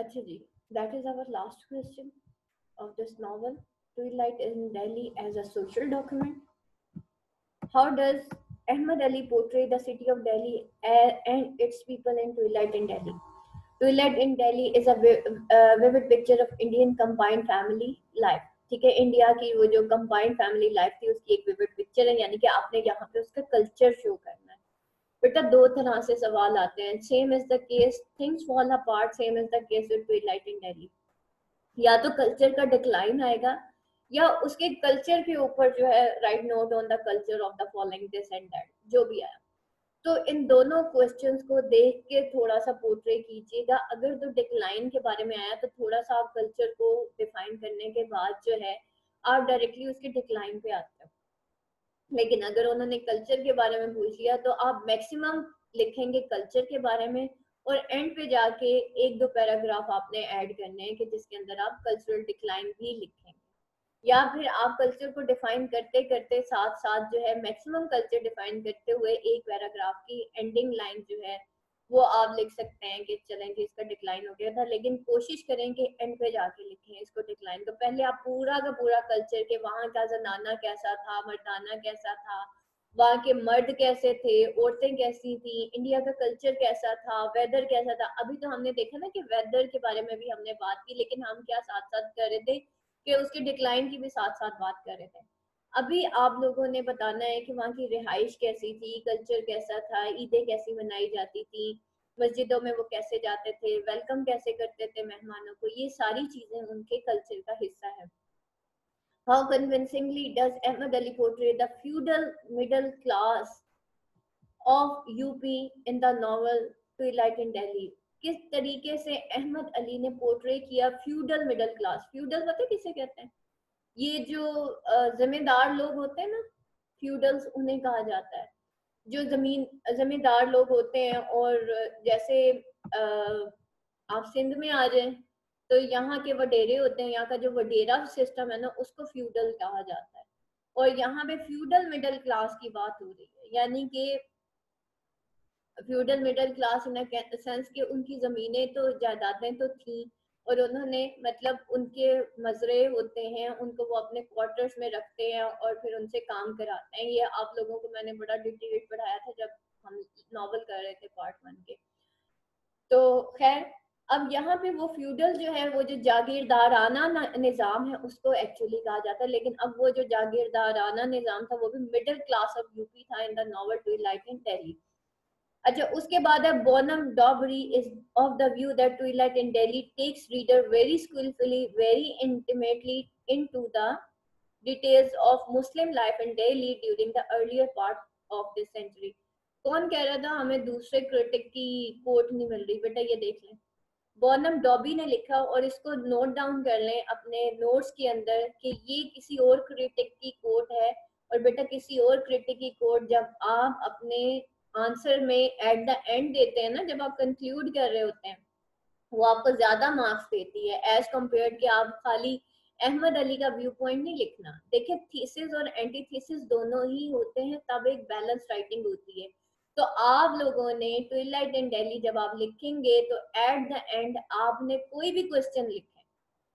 अच्छा जी, that is our last question of this novel, Twilight in Delhi as a social document. How does Ahmad Ali portray the city of Delhi and its people in Twilight in Delhi? Twilight in Delhi is a vivid picture of Indian combined family life. ठीक है, India की वो जो combined family life थी उसकी एक vivid picture है, यानी कि आपने यहाँ पे उसका कल्चर शो करना है। बेटा दो तरह से सवाल आते हैं, same is the case things fall apart, same is the case with Twilight in Delhi. या तो कल्चर का डिक्लाइन आएगा या उसके कल्चर के ऊपर जो है right note on the culture of the following this and that जो भी आया। तो इन दोनों क्वेश्चंस को देख के थोड़ा सा पोर्ट्रे कीजिएगा। अगर तो डिक्लाइन के बारे में आया तो थोड़ा सा आप कल्चर को डिफाइन करने के बाद जो है आप डायरेक्टली उसके डिक्लाइन पे आते हो। लेकिन अगर उन्होंने कल्चर के बारे में पूछ लिया तो आप मैक्सिमम लिखेंगे कल्चर के बारे में और एंड पे जाके एक दो पैराग्राफ आपने ऐड करने हैं कि जिसके अंदर आप कल्चरल डिक्लाइन भी लिखेंगे। या फिर आप कल्चर को डिफाइन करते करते साथ साथ जो है मैक्सिमम कल्चर डिफाइन करते हुए एक पैराग्राफ की एंडिंग लाइन जो है वो आप लिख सकते हैं कि चलें जी इसका डिक्लाइन हो गया था, लेकिन कोशिश करें कि एंड पे जाके लिखें इसको डिक्लाइन। तो पहले आप पूरा का पूरा कल्चर के वहाँ का जनाना कैसा था, मर्दाना कैसा था, वहाँ के मर्द कैसे थे, औरतें कैसी थी, इंडिया का कल्चर कैसा था, वेदर कैसा था। अभी तो हमने देखा ना कि वेदर के बारे में भी हमने बात की, लेकिन हम क्या साथ साथ कर रहे थे कि उसके डिक्लाइन की भी साथ साथ बात कर रहे थे। अभी आप लोगों ने बताना है कि वहाँ की रिहाइश कैसी थी, कल्चर कैसा था, ईदें कैसी मनाई जाती थी, मस्जिदों में वो कैसे जाते थे, वेलकम कैसे करते थे मेहमानों को। ये सारी चीजें उनके कल्चर का हिस्सा है। How convincingly does Ahmed Ali portray the feudal middle class of UP in the novel Twilight in Delhi? किस तरीके से अहमद अली ने पोर्ट्रे किया फ्यूडल मिडिल क्लास। फ्यूडल पता है किसे कहते हैं? ये जो जमींदार लोग होते हैं ना, फ्यूडल्स उन्हें कहा जाता है। जो जमींदार लोग होते हैं और जैसे आप सिंध में आ जाए तो यहाँ के वडेरे होते हैं, यहाँ का जो वडेरा सिस्टम है ना उसको फ्यूडल कहा जाता है। और यहाँ पे फ्यूडल मिडिल क्लास की बात हो रही है, यानी कि feudal middle class in sense कि उनकी जमीनें तो जायदादें तो थी और उन्होंने मतलब उनके मजरे होते हैं, उनको वो अपने क्वार्टर्स में रखते हैं और फिर उनसे काम कराते हैं। ये आप लोगों को मैंने बड़ा डिटेल पढ़ाया था जब हम नॉवल कर रहे थे पार्ट 1 के। तो खैर अब यहाँ पे वो फ्यूडल जो है वो जो जागीरदाराना निज़ाम है उसको एक्चुअली कहा जाता है, लेकिन अब वो जो जागीरदाराना निज़ाम था वो भी मिडिल क्लास ऑफ यूपी था in the novel Twilight in Delhi. अच्छा, उसके बाद है Bonamy Dobree is of the view that Twilight in Delhi takes reader very skillfully very intimately into the details of Muslim life in Delhi during the earlier part of this century. कौन कह रहा था हमें दूसरे क्रिटिक की कोट नहीं मिल रही? बेटा ये देख लें, बोनम डॉबी ने लिखा और इसको नोट डाउन कर लें अपने नोट्स के अंदर कि ये किसी और क्रिटिक की कोट है। और बेटा किसी और क्रिटिक की कोट जब आप अपने आंसर में एट द एंड देते हैं ना, जब आप कंक्लूड कर रहे होते हैं, वो आपको ज्यादा मार्क्स देती है एज कम्पेयर कि आप खाली अहमद अली का व्यू पॉइंट नहीं लिखना। देखिए थीसिस और एंटी थीसिस दोनों ही होते हैं तब एक बैलेंस राइटिंग होती है। तो आप लोगों ने ट्विलाइट इन दिल्ली जब आप लिखेंगे तो एट द एंड आपने कोई भी क्वेश्चन लिखे,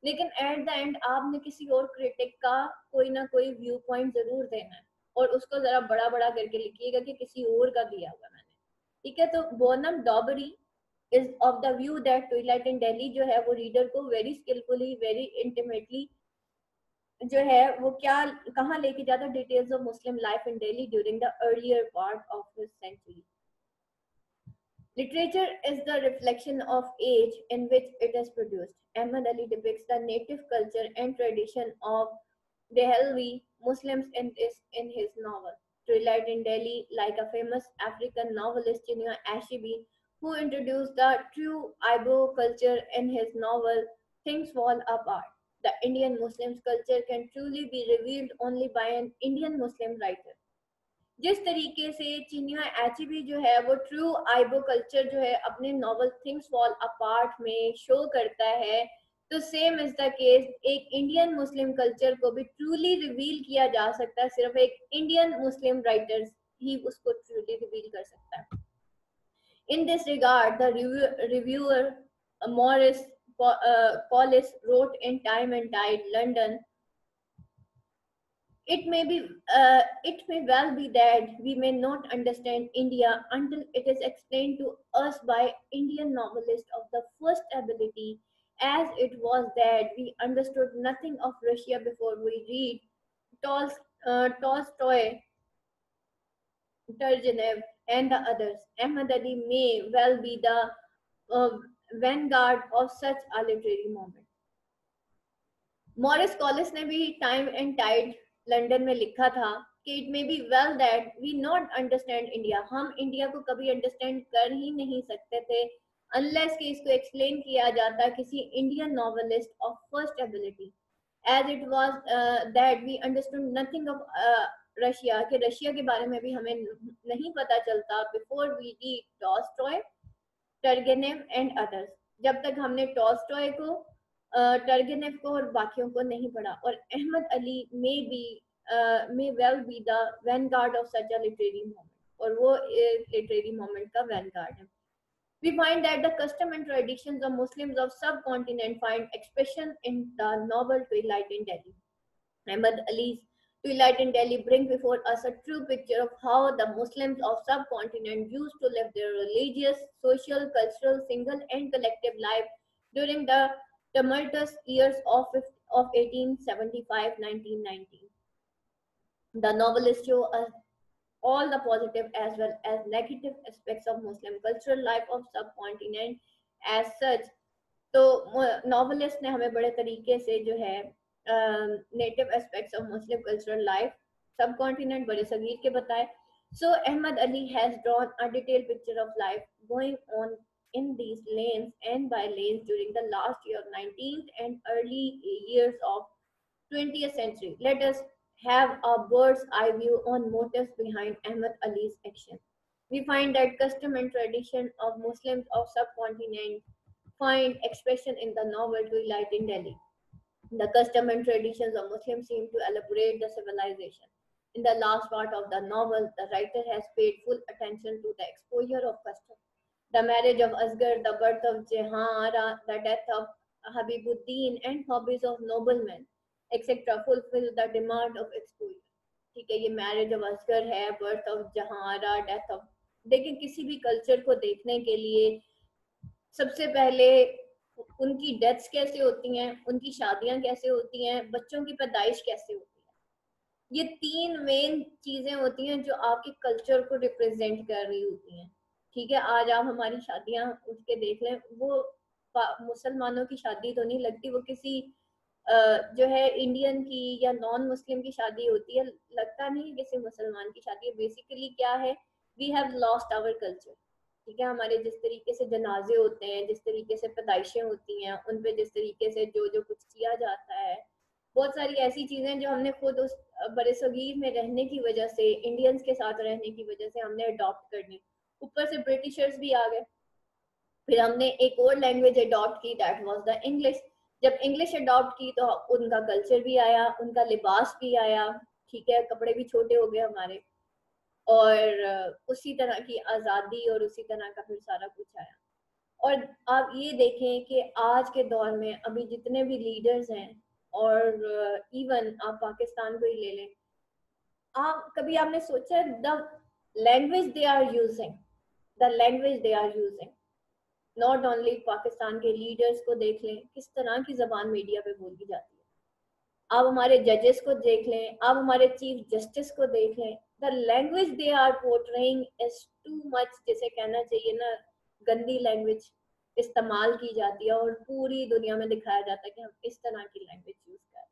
लेकिन एट द एंड आपने किसी और क्रिटिक का कोई ना कोई व्यू पॉइंट जरूर देना है और उसको जरा बड़ा बड़ा करके लिखिएगा कि किसी और का दिया हुआ मैंने। ठीक है, तो Bonamy Dobree is of the view that Twilight in Delhi जो है वो रीडर को वेरी स्किलफुली वेरी इंटीमेटली जो है वो क्या कहाँ लेके जाता, details of Muslim life in Delhi during the earlier part of this century. Literature is the reflection of age in which it is produced. Ahmad Ali depicts the native culture and tradition of Dehelvi Muslims in his novel. Twilight in Delhi, like a famous African novelist Chinua Achebe, who introduced the true Ibo culture in his novel Things Fall Apart. The Indian Muslims culture can truly be revealed only by an Indian Muslim writer. जिस तरीके से चिन्या HB जो है वो true आइबो culture जो है अपने नॉवल थिंग्स फॉल अपार्ट में शो करता है, तो सेम इज द केस एक इंडियन मुस्लिम कल्चर को भी ट्रूली रिवील किया जा सकता है, सिर्फ एक इंडियन मुस्लिम राइटर्स ही उसको ट्रूली रिवील कर सकता है। In this regard, the reviewer Morris Collis wrote in Time and Tide, London, it may well be that we may not understand India until it is explained to us by Indian novelists of the first ability, as it was that we understood nothing of Russia before we read Tolstoy, Turgenev, and the others. Ahmad Ali may well be the uh, vanguard of such a literary moment. Morris Collins ने भी time and Tide London में लिखा था कि it may be well that we not understand India, हम India को कभी understand कर ही नहीं सकते थे अनलेस कि इसको एक्सप्लेन किया जाता किसी Indian novelist of first ability, as it was that we understood nothing of Russia, कि रशिया के बारे में भी हमें नहीं पता चलता before we read Tolstoy, Turgenev and others, जब तक हमने टॉल्स्टॉय को, टर्गेनेव को और बाकियों को नहीं पढ़ा. और Ahmed Ali may well be the vanguard of such a literary moment, और वो लिटरेरी मोमेंट का वैनगार्ड है. We find that the custom and traditions of Muslims of subcontinent find expression in the novel Twilight in Delhi. Ahmad Ali's Twilight in Delhi brings before us a true picture of how the Muslims of subcontinent used to live their religious, social, cultural, single and collective life during the tumultuous years of 1875-1919. The novelists show us all the positive as well as negative aspects of Muslim cultural life of subcontinent as such. तो novelist ने हमें बड़े तरीके से जो है native aspects of Muslim cultural life सब continent बड़े सगीर के बताए. So Ahmad Ali has drawn a detailed picture of life going on in these lanes and by lanes during the last year of 19th and early years of 20th century. Let us have a bird's eye view on motives behind Ahmad Ali's action. We find that custom and tradition of Muslims of subcontinent find expression in the novel Twilight in Delhi. The custom and traditions of Muslims seem to elaborate the civilization. In the last part of the novel, the writer has paid full attention to the exposure of custom. The marriage of Asghar, the birth of Jahara, the death of Habibuddin, and hobbies of noblemen, etc. fulfill the demand of exposure. ठीक है, ये marriage of Asghar है, birth of जहारा, death of, देखिए किसी भी culture को देखने के लिए सबसे पहले उनकी डेथ्स कैसे होती हैं, उनकी शादियां कैसे होती हैं, बच्चों की पैदाइश कैसे होती है, ये तीन मेन चीजें होती हैं जो आपके कल्चर को रिप्रेजेंट कर रही होती हैं. ठीक है, आज आप हमारी शादियां उठ के देख लें, वो मुसलमानों की शादी तो नहीं लगती, वो किसी जो है इंडियन की या नॉन मुस्लिम की शादी होती है, लगता नहीं किसी मुसलमान की शादी है. बेसिकली क्या है, we have lost our culture. ठीक है, हमारे जिस तरीके से जनाजे होते हैं, जिस तरीके से पैदाइशें होती हैं, उन पे जिस तरीके से जो जो कुछ किया जाता है, बहुत सारी ऐसी चीजें जो हमने खुद उस बड़े सगीर में रहने की वजह से, इंडियंस के साथ रहने की वजह से हमने अडॉप्ट करनी. ऊपर से ब्रिटिशर्स भी आ गए, फिर हमने एक और लैंग्वेज अडॉप्ट की, दैट वाज द इंग्लिश. जब इंग्लिश अडॉप्ट की तो उनका कल्चर भी आया, उनका लिबास भी आया, ठीक है, कपड़े भी छोटे हो गए हमारे, और उसी तरह की आज़ादी और उसी तरह का फिर सारा कुछ आया. और आप ये देखें कि आज के दौर में अभी जितने भी लीडर्स हैं, और इवन आप पाकिस्तान को ही ले लें, आप कभी आपने सोचा the language they are using, the language they are using, not only Pakistan के लीडर्स को देख लें किस तरह की जबान मीडिया पे बोली जाती है, आप हमारे जजेस को देख लें, आप हमारे चीफ जस्टिस को देख लें, the language they are portraying is too much, जैसे कहना चाहिए ना, गंदी लैंग्वेज इस्तेमाल की जाती है और पूरी दुनिया में दिखाया जाता है कि हम इस तरह की लैंग्वेज यूज कर रहे हैं,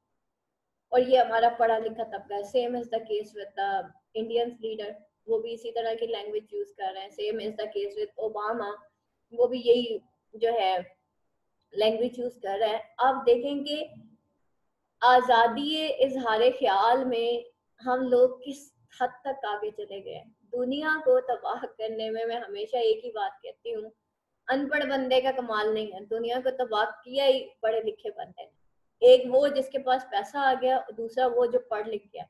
और ये हमारा पढ़ा लिखा तबका है. Same is the case with the Indians leader, वो भी इसी तरह की लैंग्वेज यूज कर रहे हैं. Same is the case with Obama, वो भी यही जो है लैंग्वेज यूज कर रहा है. आप देखेंगे आज़ादी इजहार ख्याल में हम लोग किस हद तक आगे चले गए. दुनिया को तबाह करने में मैं हमेशा एक ही बात कहती हूँ, अनपढ़ बंदे का कमाल नहीं है, दुनिया को तबाह किया ही पढ़े लिखे बंदे ने. एक वो जिसके पास पैसा आ गया, दूसरा वो जो पढ़ लिख गया.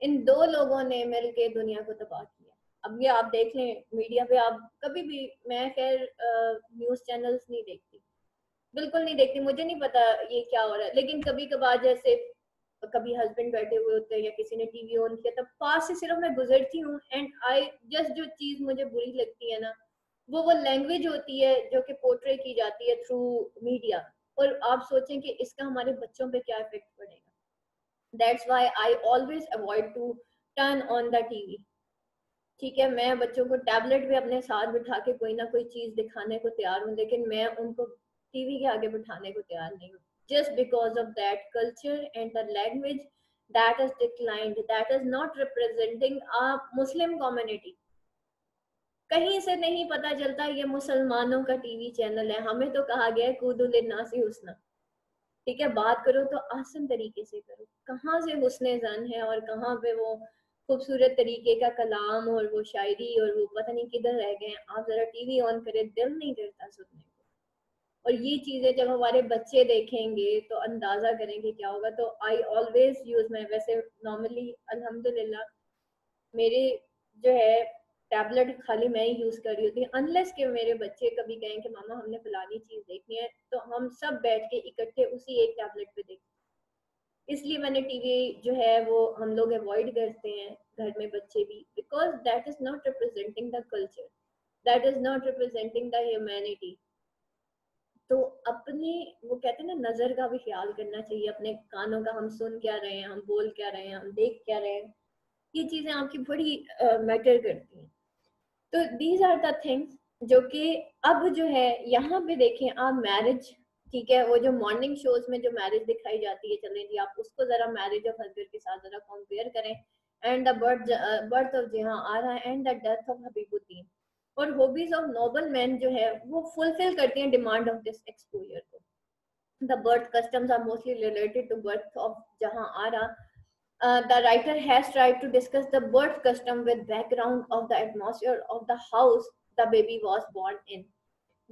इन दो लोगों ने मिलके दुनिया को तबाह किया. अब ये आप देख लें मीडिया पे, आप कभी भी, मैं खैर न्यूज़ चैनल्स नहीं देखती, बिल्कुल नहीं देखती, मुझे नहीं पता ये क्या हो रहा है। लेकिन कभी कभार जैसे कभी हस्बैंड बैठे हुए होते हैं या किसी ने टीवी ऑन किया, तब पास से सिर्फ मैं गुजरती हूँ एंड आई जस्ट, जो चीज मुझे बुरी लगती है ना, वो लैंग्वेज होती है जो कि पोर्ट्रे की जाती है थ्रू मीडिया। और आप सोचें कि इसका हमारे बच्चों पे क्या इफेक्ट पड़ेगा। That's why I always avoid to turn on the TV. ठीक है, मैं बच्चों को टैबलेट भी अपने साथ बिठा के कोई ना कोई चीज दिखाने को तैयार हूँ, लेकिन मैं उनको टीवी के आगे बिठाने को तैयार नहीं हूँ, just because of that culture and the language that is declined, that is not representing a Muslim community. कहीं से नहीं पता चलता ये मुसलमानों का टीवी चैनल है। हमें तो कहा गया है कूदू लिन्नासी हुस्ना। ठीक है, बात करो तो आसान तरीके से करो। कहाँ से हुस्ने जन है और कहाँ पे वो खूबसूरत तरीके का कलाम और वो शायरी और वो पता नहीं किधर रह गए। आप जरा टीवी ऑन करें, दिल नहीं करता सुनने को। और ये चीजें जब हमारे बच्चे देखेंगे तो अंदाजा करेंगे क्या होगा। तो आई ऑलवेज यूज, मैं वैसे नॉर्मली अल्हम्दुलिल्लाह मेरे जो है टैबलेट खाली मैं ही यूज कर रही होती हूँ, अनलेस कि मेरे बच्चे कभी कहें कि मामा हमने फलानी चीज देखनी है, तो हम सब बैठ के इकट्ठे उसी एक टैबलेट पे देखते। इसलिए मैंने टीवी जो है वो हम लोग अवॉइड करते हैं घर में, बच्चे भी, because that is not representing the culture, that is not representing the humanity. तो अपने, वो कहते हैं ना, नजर का भी ख्याल करना चाहिए, अपने कानों का, हम सुन क्या रहे हैं, हम बोल क्या रहे हैं, हम देख क्या रहे हैं। ये चीजें आपकी बड़ी मैटर करती हैं। तो दीज आर द थिंग्स जो कि अब जो है यहाँ पे देखें आप मैरिज। ठीक है, वो जो मॉर्निंग शोज में जो मैरिज दिखाई जाती है, चलें जी आप उसको जरा मैरिज ऑफ हस्बैंड के साथ जरा कंपेयर करें, and the birth of Jahan Ara and the death of Habibuddin. और हॉबीज ऑफ नोबल मैन जो है वो फुलफिल करती हैं डिमांड ऑफ दिस एक्सपोजर को। The birth customs are mostly related to birth of Jahan Ara. The writer has tried to discuss the birth custom with background of the atmosphere of the house the baby was born in.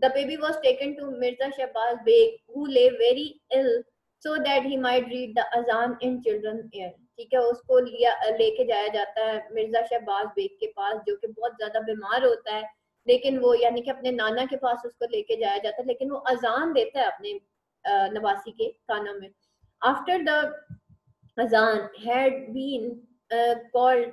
The baby was taken to Mirza Shahbaz Beg, who lay very ill, so that he might read the azan in children's ear. ठीक है, उसको लेके जाया जाता है Mirza Shahbaz bag के पास, जो कि बहुत ज्यादा बीमार होता है, लेकिन वो यानी कि अपने नाना के पास उसको लेके जाया जाता है, लेकिन वो अजान देता है अपने नवासी के कानों में. After the Azan had been called,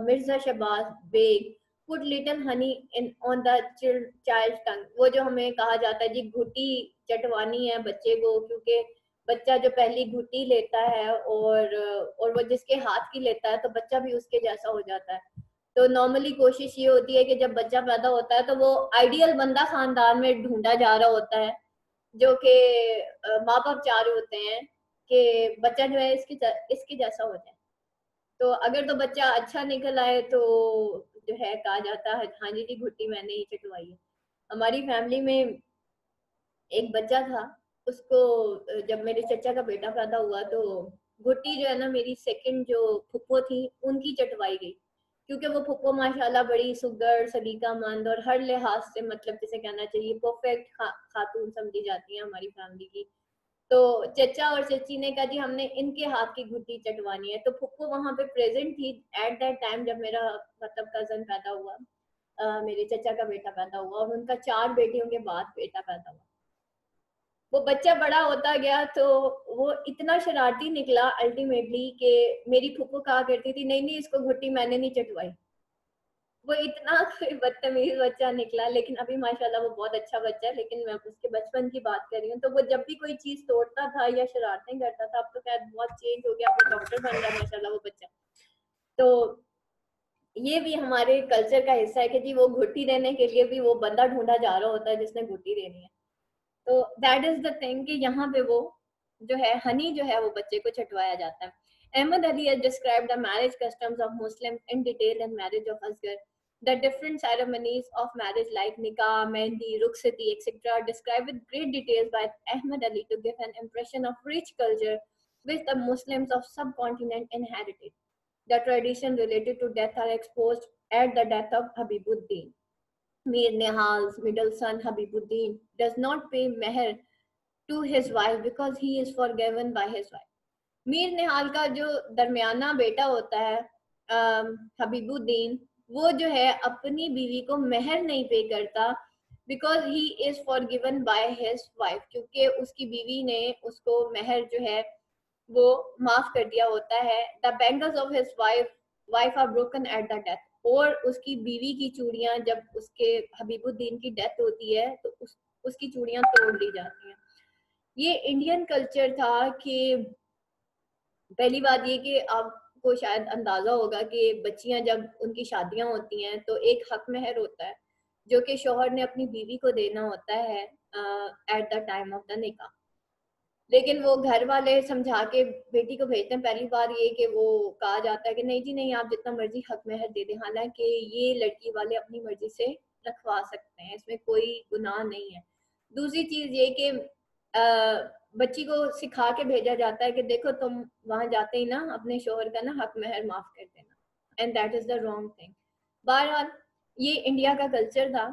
Mirza Shahbaz Beg put little honey in on the child's tongue. वो जो हमें कहा जाता है जी घुटी चटवानी है बच्चे को, क्योंकि बच्चा जो पहली घुटी लेता है और वो जिसके हाथ की लेता है तो बच्चा भी उसके जैसा हो जाता है. तो नॉर्मली कोशिश ये होती है कि जब बच्चा पैदा होता है तो वो आइडियल बंदा खानदान में ढूंढा जा रहा होता है, जो कि माँ बाप चाह रहे होते हैं कि बच्चा जो है इसके जैसा हो जाए. तो अगर तो बच्चा अच्छा निकल आए तो जो है कहा जाता है हाँ जी जी घुट्टी मैंने ही चटवाई है. हमारी फैमिली में एक बच्चा था, उसको जब मेरे चचा का बेटा पैदा हुआ तो घुट्टी जो है ना मेरी सेकंड जो फुप्पो थी उनकी चटवाई गई, क्योंकि वो फुप्पो माशाल्लाह बड़ी सुगर सलीकामंद और हर लिहाज से, मतलब जिसे कहना चाहिए परफेक्ट खातून समझी जाती है हमारी फैमिली की. तो चचा और चची ने कहा जी हमने इनके हाथ की घुट्टी चटवानी है. तो फुप्पो वहां पे प्रेजेंट थी एट दैट टाइम जब मेरा मतलब कजन पैदा हुआ, मेरे चचा का बेटा पैदा हुआ, और उनका 4 बेटियों के बाद बेटा पैदा हुआ. वो बच्चा बड़ा होता गया तो वो इतना शरारती निकला अल्टीमेटली कि मेरी फुप्पो कहा करती थी नहीं नहीं इसको घुट्टी मैंने नहीं चटवाई. वो इतना बदतमीज बच्चा निकला, लेकिन अभी माशाल्लाह वो बहुत अच्छा बच्चा है. लेकिन मैं उसके बचपन की बात कर रही हूँ, तो वो जब भी कोई चीज तोड़ता था या शरारतें करता था, अब तो शायद बहुत चेंज हो गया, अब डॉक्टर बन रहा है माशाल्लाह वो बच्चा. तो ये भी हमारे कल्चर का हिस्सा है कि जी वो घुट्टी देने के लिए भी वो बंदा ढूंढा जा रहा होता है जिसने घुट्टी देनी है. तो दैट इज द थिंग कि यहाँ पे वो जो है हनी जो है वो बच्चे को छटवाया जाता है. Ahmed Ali has described the marriage customs of Muslims in detail in Marriage of Asghar. The different ceremonies of marriage like nikah, mehndi, rukhsati, etc. are described with great details by Ahmad Ali to give an impression of rich culture which the Muslims of subcontinent inherited. The tradition related to death are exposed at the death of Habibuddin. Mir Nihal's middle son Habibuddin does not pay meher to his wife because he is forgiven by his wife. Mir निहाल का जो दरमियाना बेटा होता है हबीबुद्दीन, वो जो है अपनी बीवी को मेहर नहीं पे करता because he is forgiven by his wife, क्योंकि उसकी बीवी ने उसको महर जो है वो माफ कर दिया होता है. The bangles of his wife are broken at the death. और उसकी बीवी की चूड़ियां जब उसके हबीबुद्दीन की डेथ होती है तो उसकी चूड़ियां तोड़ दी जाती हैं. ये इंडियन कल्चर था कि पहली बात ये कि आपको शायद अंदाजा होगा कि बच्चियां जब उनकी शादियां होती हैं तो एक हक महर होता है जो कि शौहर ने अपनी बीवी को देना होता है at the time of the निकाह. लेकिन वो घर वाले समझा के बेटी को भेजते हैं. पहली बार ये कि वो कहा जाता है कि नहीं जी नहीं, आप जितना मर्जी हक महर दे दें, हालांकि ये लड़की वाले अपनी मर्जी से रखवा सकते हैं, इसमें कोई गुनाह नहीं है. दूसरी चीज ये कि बच्ची को सिखा के भेजा जाता है कि देखो तुम वहां जाते ही ना अपने शोहर का ना हक महर माफ कर देना, and that is the wrong thing. बहरहाल ये इंडिया का कल्चर था.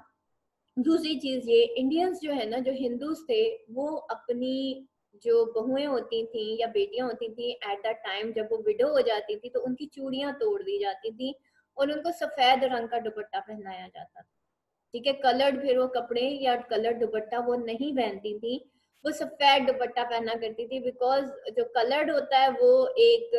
दूसरी चीज ये, इंडियंस जो है ना, जो हिंदूज थे, वो अपनी जो बहुएं होती थी या बेटियां होती थी एट द टाइम जब वो विडो हो जाती थी तो उनकी चूड़ियां तोड़ दी जाती थी और उनको सफेद रंग का दुपट्टा पहनाया जाता था. ठीक है, कलर्ड फिर वो कपड़े या कलर्ड दुपट्टा वो नहीं पहनती थी, वो सफेद दुपट्टा पहना करती थी. बिकॉज जो कलर्ड होता है वो एक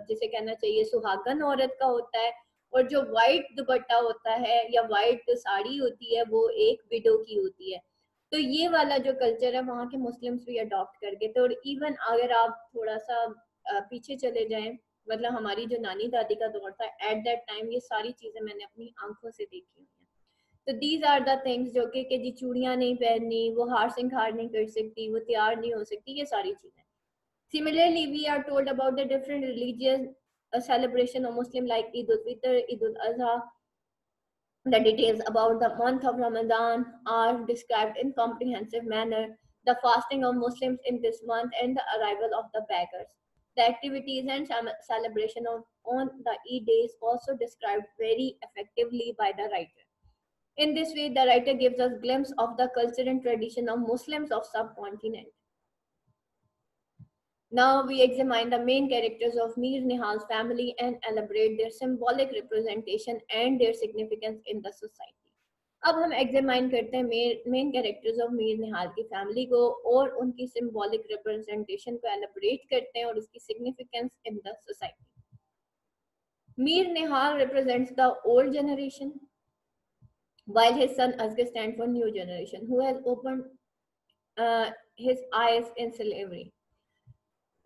जिसे कहना चाहिए सुहागन औरत का होता है, और जो व्हाइट दुपट्टा होता है या व्हाइट साड़ी होती है वो एक विडो की होती है. तो ये वाला जो कल्चर है वहाँ के मुस्लिम्स भी अडॉप्ट कर गए थे. और इवन अगर आप थोड़ा सा पीछे चले जाएं, मतलब हमारी जो नानी दादी का दौर था एट दैट टाइम, ये सारी चीजें मैंने अपनी आंखों से देखी हुई हैं. तो दीज आर द थिंग्स जो कि जी चूड़ियां नहीं पहननी, वो हार सिंगार नहीं कर सकती, वो तैयार नहीं हो सकती, ये सारी चीजें. Similarly we are told about the different religious celebration of Muslim like Eid al-Fitr, Eid al-Adha. The details about the month of Ramadan are described in comprehensive manner. The fasting of Muslims in this month and the arrival of the beggars. The activities and celebration of on the Eid days also described very effectively by the writer. In this way, the writer gives us glimpse of the culture and tradition of Muslims of subcontinent. Now we examine the main characters of Mir Nihal's family and elaborate their symbolic representation and their significance in the society. अब हम examine करते हैं main characters of Mir निहाल की family को और उनकी symbolic representation को elaborate करते हैं और उसकी significance in the society. Mir Nihal represents the old generation while his son Asghar stands for new generation who has opened his eyes in slavery.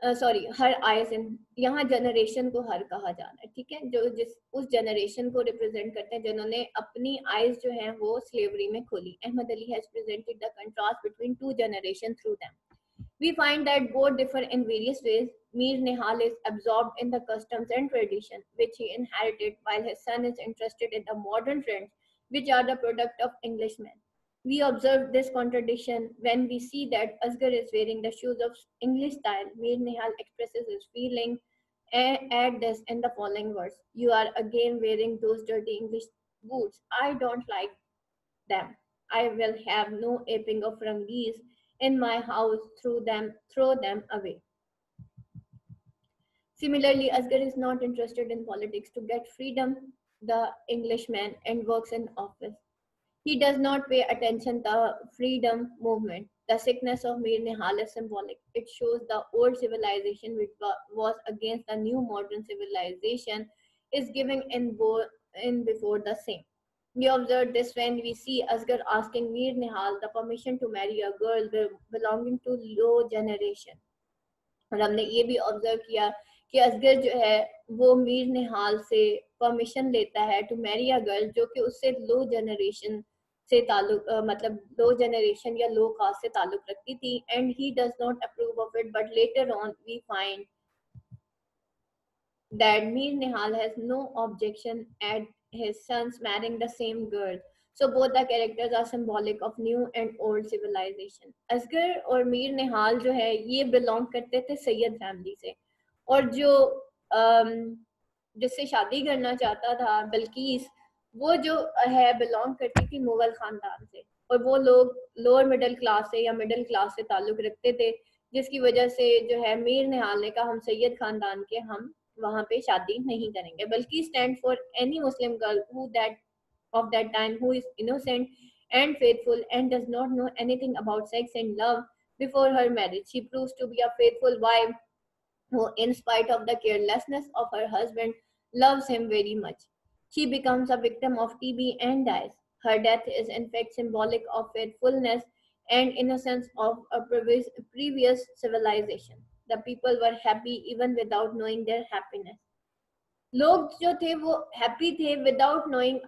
Sorry her eyes in, यहाँ generation को हर कहा जा रहा है. ठीक है, जो जिस उस जनरेशन को रिप्रेजेंट करते हैं जिन्होंने अपनी आइज जो है वो स्लेवरी में खोली. Ahmed Ali has presented the contrast between two generation through them. We find that both differ in various ways. Mir Nihal is absorbed in the customs and tradition which he inherited, while his son is interested in the modern trends which are the product of Englishmen. We observe this contradiction when we see that Asghar is wearing the shoes of English style. Mir Nihal expresses his feeling at this in the following words: "You are again wearing those dirty English boots. I don't like them. I will have no aping of Rangis in my house. Throw them away." Similarly, Asghar is not interested in politics to get freedom, the Englishman, and works in office. He does not pay attention to the freedom movement. The sickness of Mir Nihal is symbolic. It shows the old civilization which was against the new modern civilization is giving in before the same. We observe this when we see Asghar asking Mir Nihal the permission to marry a girl belonging to low generation. और हमने ये भी observe किया कि असगर जो है वो मीर निहाल से परमिशन लेता है टू मैरी अ गर्ल जो कि उससे लो जनरेशन से ताल्लुक मतलब लो जनरेशन या लो कास्ट से ताल्लुक रखती थी. And he does not approve of it, but later on we find that Mir Nihal has no objection at his sons marrying the same girl. So both the characters are symbolic of new and old civilization. Asghar और मीर निहाल जो है ये belong करते थे Syed family से, और जो जिससे शादी करना चाहता था बल्कीस, वो जो है बिलोंग करती थी मुगल खानदान से, और वो लोग लोअर मिडिल क्लास से या मिडिल क्लास से ताल्लुक रखते थे, जिसकी वजह से जो है मीर निहाल ने कहा हम सैयद खानदान के, हम वहां पे शादी नहीं करेंगे. बल्कि stand for any Muslim girl who that of that time who is innocent and faithful and does not know anything about sex and love before her marriage. She proves to be a faithful wife who, in spite of the carelessness of her husband, loves him very much. She becomes a victim of TB and dies. Her death is in fact symbolic of faithfulness and innocence of a previous civilization. The people were happy even without knowing their happiness. लोग जो थे वो happy थे without knowing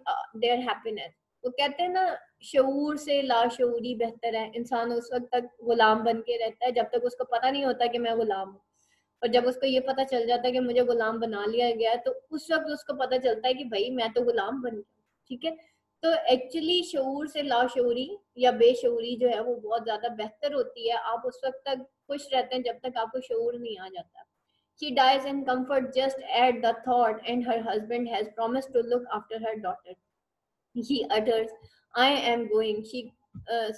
their happiness. वो कहते हैं ना, शऊर से लाशऊरी बेहतर है. इंसान उस वक्त तक गुलाम बन के रहता है जब तक उसको पता नहीं होता कि मैं गुलाम हूँ, और जब उसको ये पता चल जाता है कि मुझे गुलाम बना लिया गया तो उस वक्त उसको पता चलता है कि भाई मैं तो गुलाम बन गया. ठीक है, तो एक्चुअली शऊर से लाशऊरी या बेशऊरी जो है वो बहुत ज्यादा बेहतर होती है. आप उस वक्त तक खुश रहते हैं जब तक आपको शऊर नहीं आ जाता. She dies in comfort just at the thought, and her husband has promised to look after her daughter. He utters, I am going, she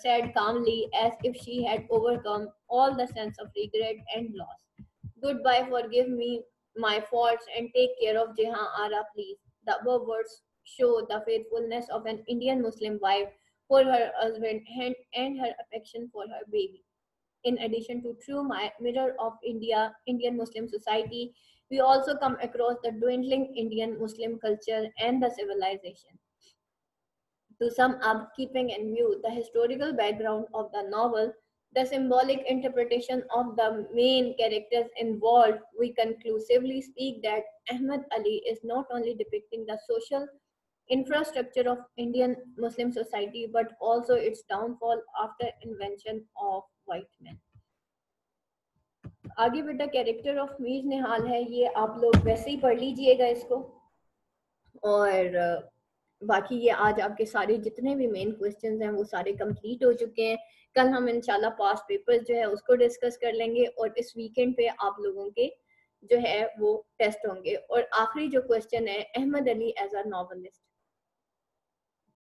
said calmly, as if she had overcome all the sense of regret and loss. Goodbye, forgive me my faults, and take care of Jehan Ara, please. The above words show the faithfulness of an Indian Muslim wife for her husband and her affection for her baby. In addition to true mirror of Indian Muslim society, we also come across the dwindling Indian Muslim culture and the civilization. To sum up, keeping in view the historical background of the novel, the symbolic interpretation of the main characters involved, we conclusively speak that Ahmad Ali is not only depicting the social infrastructure of Indian Muslim society but also its downfall after invention of white men. आगे बेटा character of Mir निहाल है, ये आप लोग वैसे ही पढ़ लीजिएगा इसको. और बाकी ये आज आपके सारे जितने भी मेन क्वेश्चंस हैं वो सारे कंप्लीट हो चुके हैं. कल हम इंशाल्लाह पास्ट पेपर्स जो है उसको डिस्कस कर लेंगे, और इस वीकेंड पे आप लोगों के जो है वो टेस्ट होंगे. और आखिरी जो क्वेश्चन है, Ahmed Ali as a novelist.